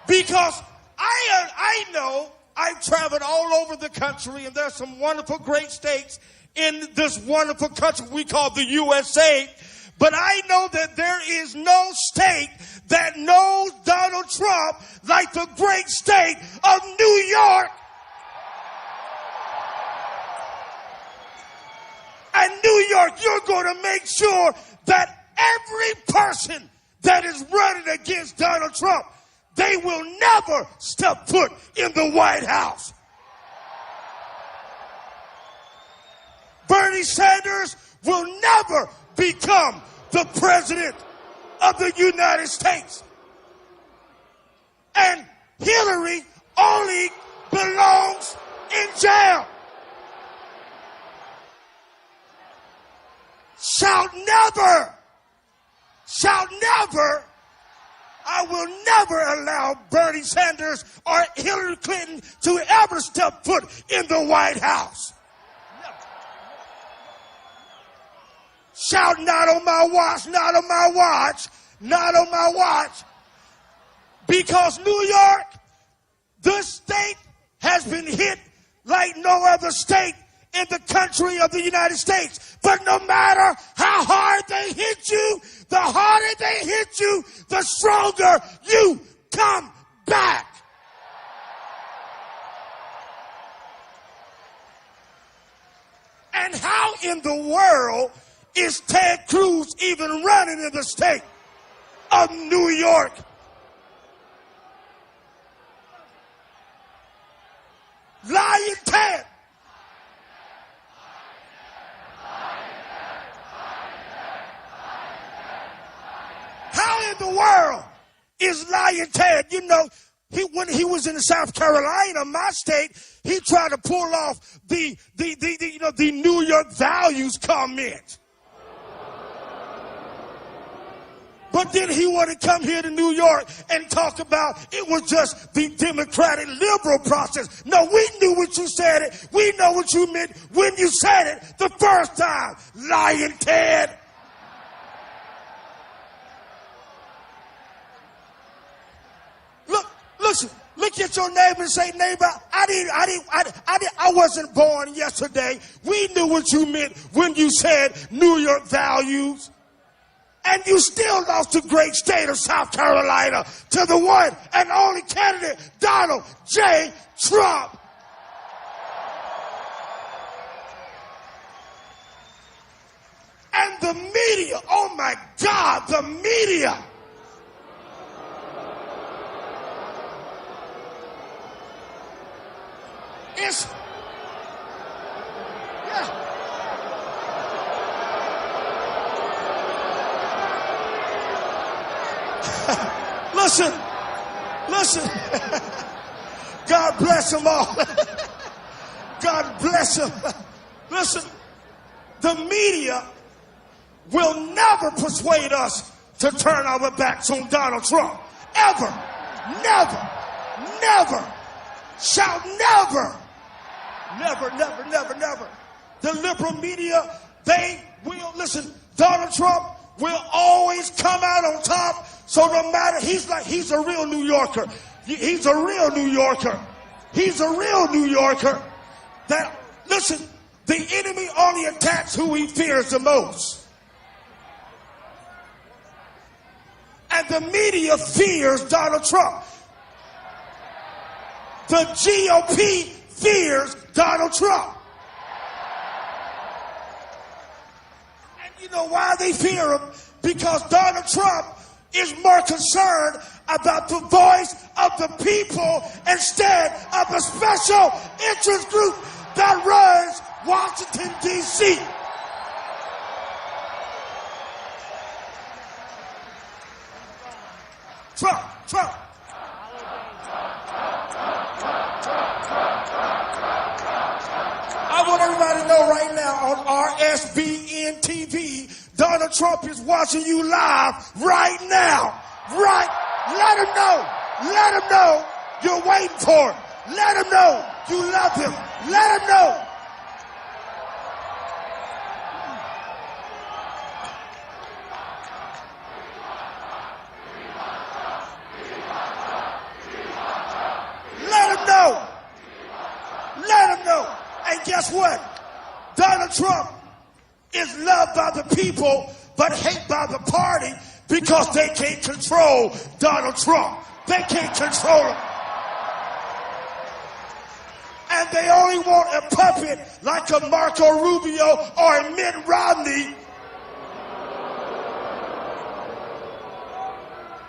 Because I know I've traveled all over the country, and there's some wonderful, great states in this wonderful country we call the USA. But I know that there is no state that knows Donald Trump like the great state of New York. And New York, you're going to make sure that every person that is running against Donald Trump, they will never step foot in the White House. Bernie Sanders will never become the president of the United States. And Hillary only belongs in jail. Shall never, I will never allow Bernie Sanders or Hillary Clinton to ever step foot in the White House. Shout, not on my watch, not on my watch, not on my watch. Because New York, this state has been hit like no other state in the country of the United States. But no matter how hard they hit you, the harder they hit you, the stronger you come back. And how in the world is Ted Cruz even running in the state of New York? Lying Ted. How in the world is Lying Ted? You know, when he was in South Carolina, my state, he tried to pull off the New York values comment. But then he wanted to come here to New York and talk about it was just the democratic liberal process. No, we knew what you said it. We know what you meant when you said it the first time. Lying Ted. Look at your neighbor and say, neighbor, I wasn't born yesterday. We knew what you meant when you said New York values. And you still lost the great state of South Carolina to the one and only candidate, Donald J. Trump. And the media, oh my God, the media. It's, yeah. Listen. God bless them all. God bless them. Listen, the media will never persuade us to turn our backs on Donald Trump. Ever. Never. Never. Shall never. Never. The liberal media, they will, listen, Donald Trump will always come out on top. So no matter, he's a real New Yorker. He's a real New Yorker. He's a real New Yorker. That, listen, the enemy only attacks who he fears the most. And the media fears Donald Trump. The GOP fears Donald Trump. And you know why they fear him? Because Donald Trump is more concerned about the voice of the people instead of a special interest group that runs Washington, D.C. Trump. I want everybody to know right now on RSBN TV, Donald Trump is watching you live right now. Right. Let him know. Let him know you're waiting for him. Let him know you love him. Let him know. guess what? Donald Trump is loved by the people, but hated by the party because they can't control Donald Trump. They can't control him. And they only want a puppet like a Marco Rubio or a Mitt Romney.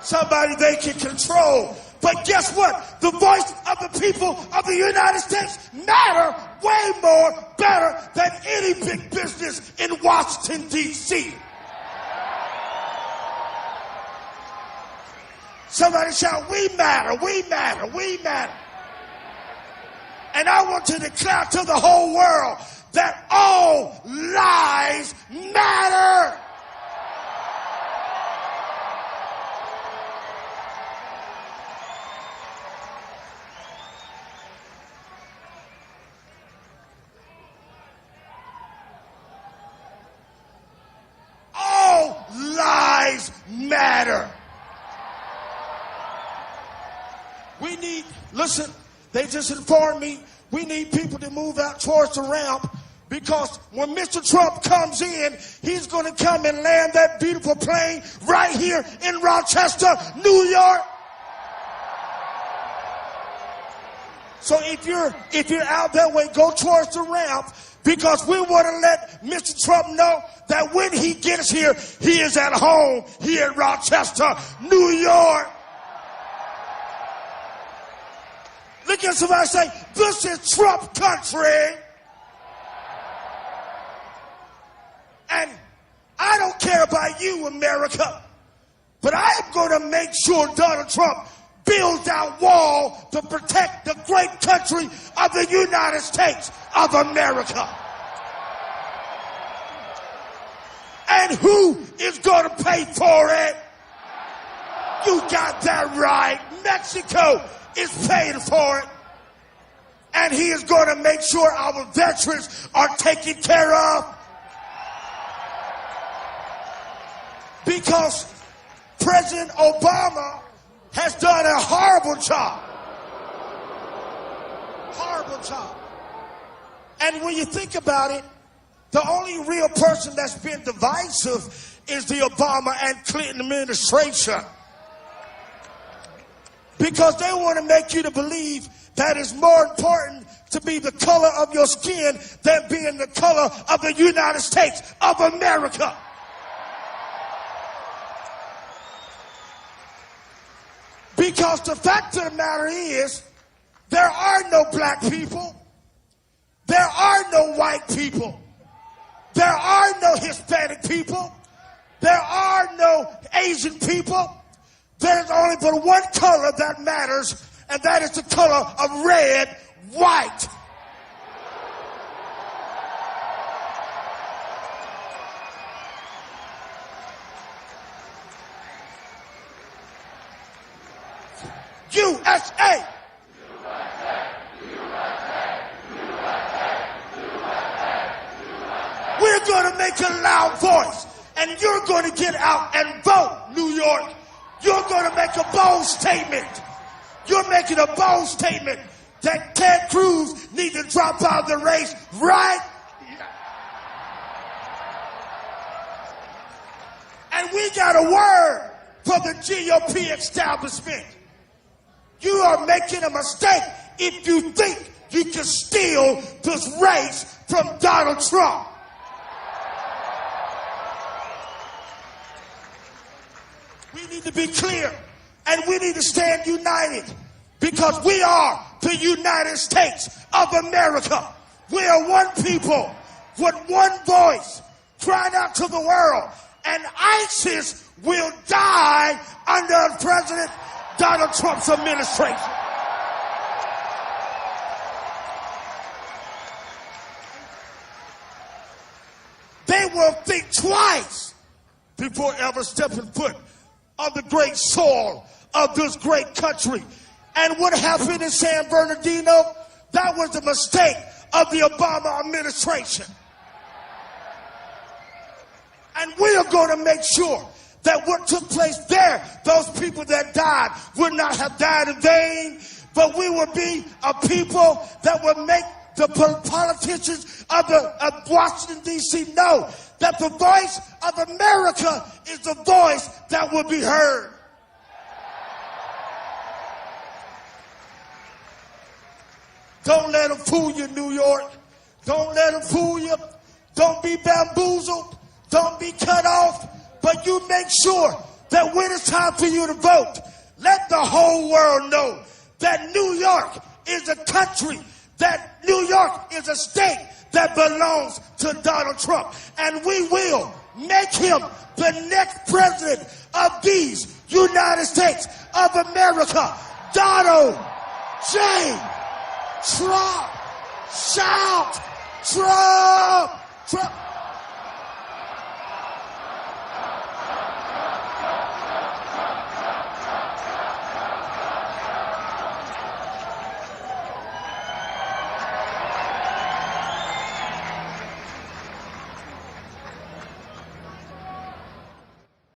Somebody they can control. But guess what? The voice of the people of the United States matter way more, better than any big business in Washington, D.C. Somebody shout, we matter, we matter, we matter. And I want to declare to the whole world that all lives matter. All lives matter. We need, listen, they just informed me we need people to move out towards the ramp because when Mr. Trump comes in, he's going to come and land that beautiful plane right here in Rochester, New York. So if you're out that way, go towards the ramp because we want to let Mr. Trump know that when he gets here, he is at home here in Rochester, New York. Look at somebody say, this is Trump country. And I don't care about you, America, but I am going to make sure Donald Trump builds that wall to protect the great country of the United States of America. And who is going to pay for it? You got that right. Mexico is paying for it. And he is going to make sure our veterans are taken care of. Because President Obama has done a horrible job. Horrible job. And when you think about it, the only real person that's been divisive is the Obama and Clinton administration. Because they want to make you to believe that it's more important to be the color of your skin than being the color of the United States of America. Because the fact of the matter is, there are no black people. There are no white people. There are no Hispanic people. There are no Asian people. There's only but one color that matters, and that is the color of red, white. USA. We're going to make a loud voice, and you're going to get out and vote, New York. You're going to make a bold statement. You're making a bold statement that Ted Cruz needs to drop out of the race right now. And we got a word for the GOP establishment. You are making a mistake if you think you can steal this race from Donald Trump. We need to be clear, and we need to stand united, because we are the United States of America. We are one people with one voice, crying out to the world, and ISIS will die under President Donald Trump's administration. They will think twice before ever stepping foot on the great soil of this great country. And what happened in San Bernardino, that was the mistake of the Obama administration. And we are going to make sure that what took place there, those people that died would not have died in vain, but we would be a people that would make the politicians of Washington, D.C. know that the voice of America is the voice that will be heard. Don't let them fool you, New York. Don't let them fool you. Don't be bamboozled. Don't be cut off. But you make sure that when it's time for you to vote, let the whole world know that New York is a country, that New York is a state that belongs to Donald Trump. And we will make him the next president of these United States of America. Donald J. Trump. Shout Trump! Trump!